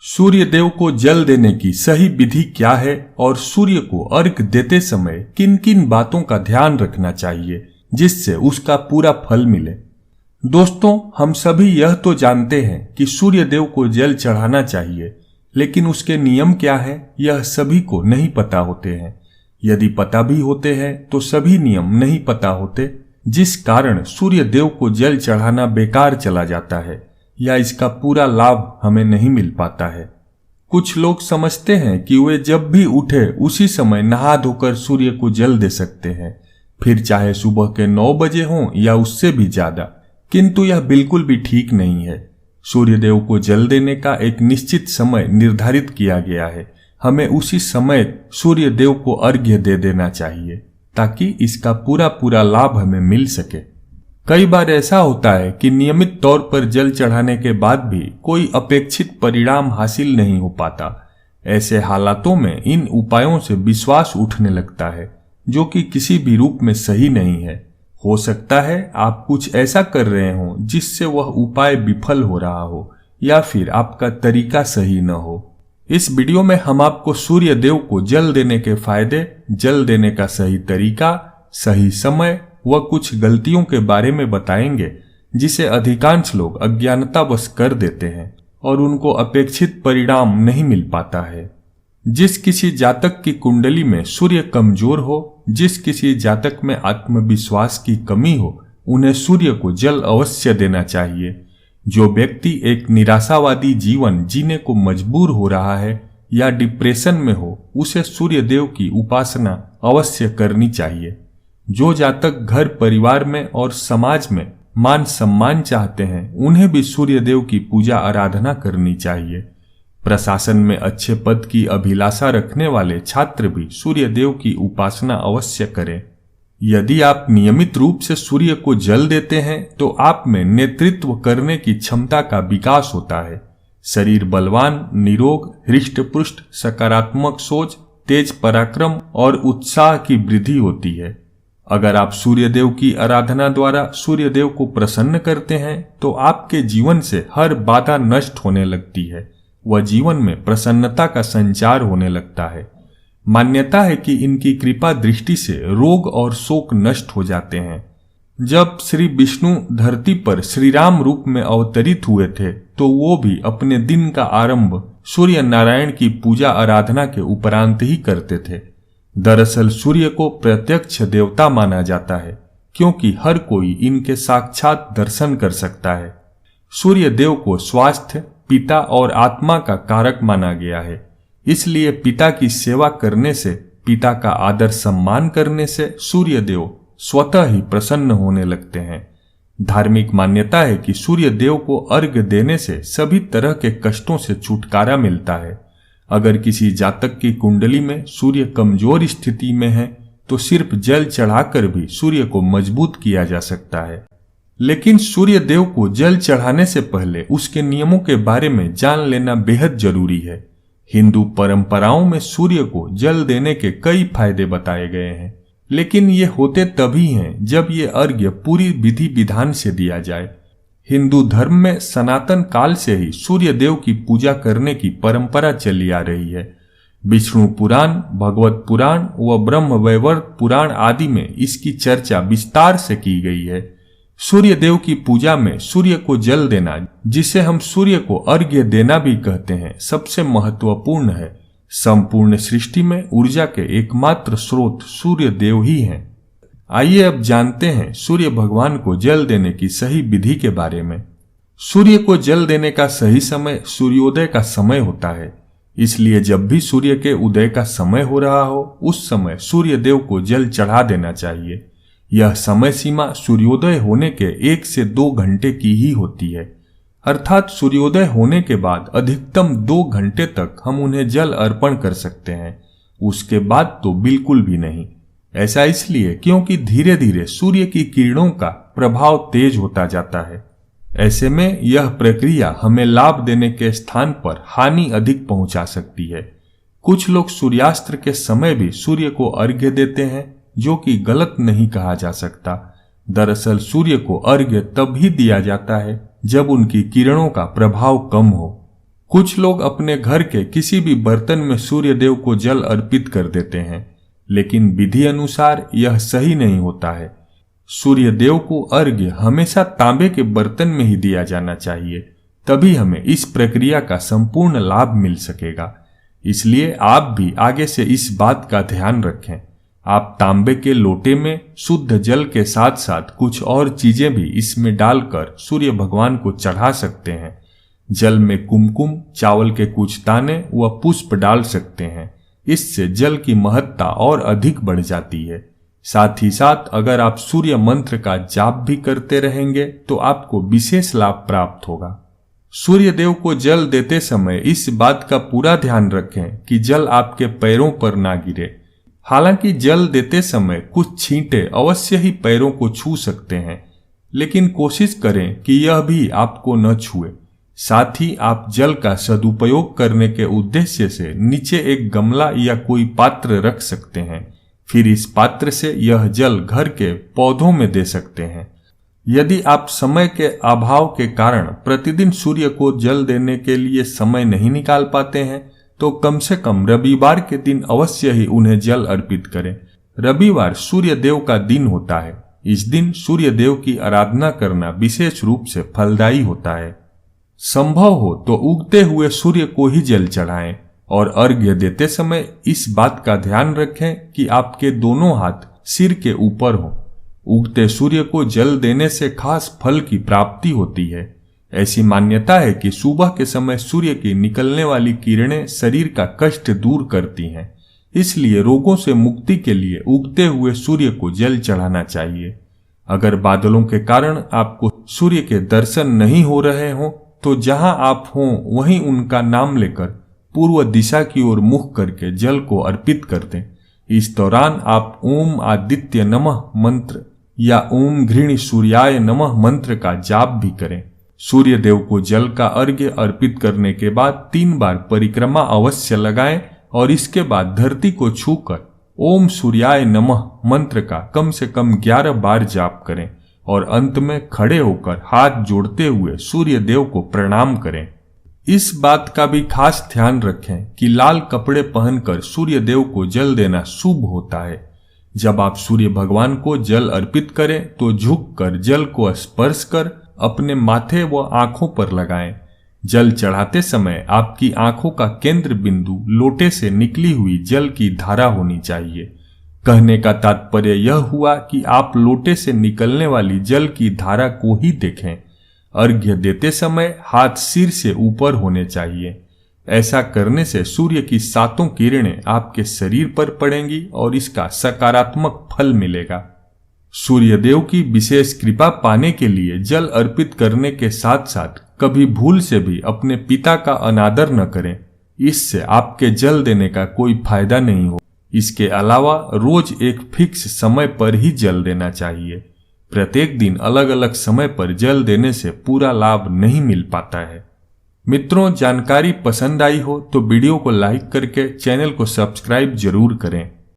सूर्य देव को जल देने की सही विधि क्या है और सूर्य को अर्घ देते समय किन किन बातों का ध्यान रखना चाहिए जिससे उसका पूरा फल मिले। दोस्तों, हम सभी यह तो जानते हैं कि सूर्य देव को जल चढ़ाना चाहिए, लेकिन उसके नियम क्या है यह सभी को नहीं पता होते हैं। यदि पता भी होते हैं तो सभी नियम नहीं पता होते, जिस कारण सूर्य देव को जल चढ़ाना बेकार चला जाता है या इसका पूरा लाभ हमें नहीं मिल पाता है। कुछ लोग समझते हैं कि वे जब भी उठे उसी समय नहा धोकर सूर्य को जल दे सकते हैं, फिर चाहे सुबह के 9 बजे हों या उससे भी ज्यादा, किंतु यह बिल्कुल भी ठीक नहीं है। सूर्य देव को जल देने का एक निश्चित समय निर्धारित किया गया है। हमें उसी समय सूर्य देव को अर्घ्य दे देना चाहिए ताकि इसका पूरा लाभ हमें मिल सके। कई बार ऐसा होता है कि नियमित तौर पर जल चढ़ाने के बाद भी कोई अपेक्षित परिणाम हासिल नहीं हो पाता। ऐसे हालातों में इन उपायों से विश्वास उठने लगता है, जो कि किसी भी रूप में सही नहीं है। हो सकता है आप कुछ ऐसा कर रहे हो जिससे वह उपाय विफल हो रहा हो या फिर आपका तरीका सही न हो। इस वीडियो में हम आपको सूर्य देव को जल देने के फायदे, जल देने का सही तरीका, सही समय व कुछ गलतियों के बारे में बताएंगे जिसे अधिकांश लोग अज्ञानतावश कर देते हैं और उनको अपेक्षित परिणाम नहीं मिल पाता है। जिस किसी जातक की कुंडली में सूर्य कमजोर हो, जिस किसी जातक में आत्मविश्वास की कमी हो, उन्हें सूर्य को जल अवश्य देना चाहिए। जो व्यक्ति एक निराशावादी जीवन जीने को मजबूर हो रहा है या डिप्रेशन में हो, उसे सूर्य देव की उपासना अवश्य करनी चाहिए। जो जातक घर परिवार में और समाज में मान सम्मान चाहते हैं, उन्हें भी सूर्य देव की पूजा आराधना करनी चाहिए। प्रशासन में अच्छे पद की अभिलाषा रखने वाले छात्र भी सूर्य देव की उपासना अवश्य करें। यदि आप नियमित रूप से सूर्य को जल देते हैं तो आप में नेतृत्व करने की क्षमता का विकास होता है। शरीर बलवान, निरोग, हृष्ट-पुष्ट, सकारात्मक सोच, तेज पराक्रम और उत्साह की वृद्धि होती है। अगर आप सूर्य देव की आराधना द्वारा सूर्य देव को प्रसन्न करते हैं तो आपके जीवन से हर बाधा नष्ट होने लगती है व जीवन में प्रसन्नता का संचार होने लगता है। मान्यता है कि इनकी कृपा दृष्टि से रोग और शोक नष्ट हो जाते हैं। जब श्री विष्णु धरती पर श्री राम रूप में अवतरित हुए थे तो वो भी अपने दिन का आरंभ सूर्य नारायण की पूजा आराधना के उपरांत ही करते थे। दरअसल सूर्य को प्रत्यक्ष देवता माना जाता है क्योंकि हर कोई इनके साक्षात दर्शन कर सकता है। सूर्य देव को स्वास्थ्य, पिता और आत्मा का कारक माना गया है। इसलिए पिता की सेवा करने से, पिता का आदर सम्मान करने से सूर्य देव स्वतः ही प्रसन्न होने लगते हैं। धार्मिक मान्यता है कि सूर्य देव को अर्घ्य देने से सभी तरह के कष्टों से छुटकारा मिलता है। अगर किसी जातक की कुंडली में सूर्य कमजोर स्थिति में है तो सिर्फ जल चढ़ाकर भी सूर्य को मजबूत किया जा सकता है। लेकिन सूर्य देव को जल चढ़ाने से पहले उसके नियमों के बारे में जान लेना बेहद जरूरी है। हिंदू परंपराओं में सूर्य को जल देने के कई फायदे बताए गए हैं, लेकिन ये होते तभी हैं जब ये अर्घ्य पूरी विधि विधान से दिया जाए। हिंदू धर्म में सनातन काल से ही सूर्य देव की पूजा करने की परंपरा चली आ रही है। विष्णु पुराण, भगवत पुराण व ब्रह्म वैवर्त पुराण आदि में इसकी चर्चा विस्तार से की गई है। सूर्य देव की पूजा में सूर्य को जल देना, जिसे हम सूर्य को अर्घ्य देना भी कहते हैं, सबसे महत्वपूर्ण है। संपूर्ण सृष्टि में ऊर्जा के एकमात्र स्रोत सूर्य देव ही हैं। आइए अब जानते हैं सूर्य भगवान को जल देने की सही विधि के बारे में। सूर्य को जल देने का सही समय सूर्योदय का समय होता है। इसलिए जब भी सूर्य के उदय का समय हो रहा हो, उस समय सूर्य देव को जल चढ़ा देना चाहिए। यह समय सीमा सूर्योदय होने के 1 से 2 घंटे की ही होती है, अर्थात सूर्योदय होने के बाद अधिकतम 2 घंटे तक हम उन्हें जल अर्पण कर सकते हैं। उसके बाद तो बिल्कुल भी नहीं। ऐसा इसलिए क्योंकि धीरे धीरे सूर्य की किरणों का प्रभाव तेज होता जाता है। ऐसे में यह प्रक्रिया हमें लाभ देने के स्थान पर हानि अधिक पहुंचा सकती है। कुछ लोग सूर्यास्त के समय भी सूर्य को अर्घ्य देते हैं, जो कि गलत नहीं कहा जा सकता। दरअसल सूर्य को अर्घ्य तब ही दिया जाता है जब उनकी किरणों का प्रभाव कम हो। कुछ लोग अपने घर के किसी भी बर्तन में सूर्य देव को जल अर्पित कर देते हैं, लेकिन विधि अनुसार यह सही नहीं होता है। सूर्य देव को अर्घ्य हमेशा तांबे के बर्तन में ही दिया जाना चाहिए, तभी हमें इस प्रक्रिया का संपूर्ण लाभ मिल सकेगा। इसलिए आप भी आगे से इस बात का ध्यान रखें। आप तांबे के लोटे में शुद्ध जल के साथ साथ कुछ और चीजें भी इसमें डालकर सूर्य भगवान को चढ़ा सकते हैं। जल में कुमकुम, चावल के कुछ दाने व पुष्प डाल सकते हैं। इससे जल की महत्ता और अधिक बढ़ जाती है। साथ ही साथ अगर आप सूर्य मंत्र का जाप भी करते रहेंगे तो आपको विशेष लाभ प्राप्त होगा। सूर्य देव को जल देते समय इस बात का पूरा ध्यान रखें कि जल आपके पैरों पर ना गिरे। हालांकि जल देते समय कुछ छींटे अवश्य ही पैरों को छू सकते हैं, लेकिन कोशिश करें कि यह भी आपको न छुए। साथ ही आप जल का सदुपयोग करने के उद्देश्य से नीचे एक गमला या कोई पात्र रख सकते हैं। फिर इस पात्र से यह जल घर के पौधों में दे सकते हैं। यदि आप समय के अभाव के कारण प्रतिदिन सूर्य को जल देने के लिए समय नहीं निकाल पाते हैं तो कम से कम रविवार के दिन अवश्य ही उन्हें जल अर्पित करें। रविवार सूर्य देव का दिन होता है। इस दिन सूर्य देव की आराधना करना विशेष रूप से फलदायी होता है। संभव हो तो उगते हुए सूर्य को ही जल चढ़ाएं और अर्घ्य देते समय इस बात का ध्यान रखें कि आपके दोनों हाथ सिर के ऊपर हो। उगते सूर्य को जल देने से खास फल की प्राप्ति होती है। ऐसी मान्यता है कि सुबह के समय सूर्य की निकलने वाली किरणें शरीर का कष्ट दूर करती हैं। इसलिए रोगों से मुक्ति के लिए उगते हुए सूर्य को जल चढ़ाना चाहिए। अगर बादलों के कारण आपको सूर्य के दर्शन नहीं हो रहे हों तो जहां आप हों वहीं उनका नाम लेकर पूर्व दिशा की ओर मुख करके जल को अर्पित कर दें। इस दौरान आप ओम आदित्य नमः मंत्र या ओम घृणी सूर्याय नमः मंत्र का जाप भी करें। सूर्य देव को जल का अर्घ्य अर्पित करने के बाद 3 बार परिक्रमा अवश्य लगाएं और इसके बाद धरती को छूकर ओम सूर्याय नमः मंत्र का कम से कम 11 बार जाप करें और अंत में खड़े होकर हाथ जोड़ते हुए सूर्य देव को प्रणाम करें। इस बात का भी खास ध्यान रखें कि लाल कपड़े पहनकर सूर्य देव को जल देना शुभ होता है। जब आप सूर्य भगवान को जल अर्पित करें तो झुककर जल को स्पर्श कर अपने माथे व आंखों पर लगाएं। जल चढ़ाते समय आपकी आंखों का केंद्र बिंदु लोटे से निकली हुई जल की धारा होनी चाहिए। कहने का तात्पर्य यह हुआ कि आप लोटे से निकलने वाली जल की धारा को ही देखें। अर्घ्य देते समय हाथ सिर से ऊपर होने चाहिए। ऐसा करने से सूर्य की 7 किरणें आपके शरीर पर पड़ेंगी और इसका सकारात्मक फल मिलेगा। सूर्य देव की विशेष कृपा पाने के लिए जल अर्पित करने के साथ साथ कभी भूल से भी अपने पिता का अनादर न करें। इससे आपके जल देने का कोई फायदा नहीं हो। इसके अलावा रोज एक फिक्स समय पर ही जल देना चाहिए। प्रत्येक दिन अलग अलग समय पर जल देने से पूरा लाभ नहीं मिल पाता है। मित्रों, जानकारी पसंद आई हो तो वीडियो को लाइक करके चैनल को सब्सक्राइब जरूर करें।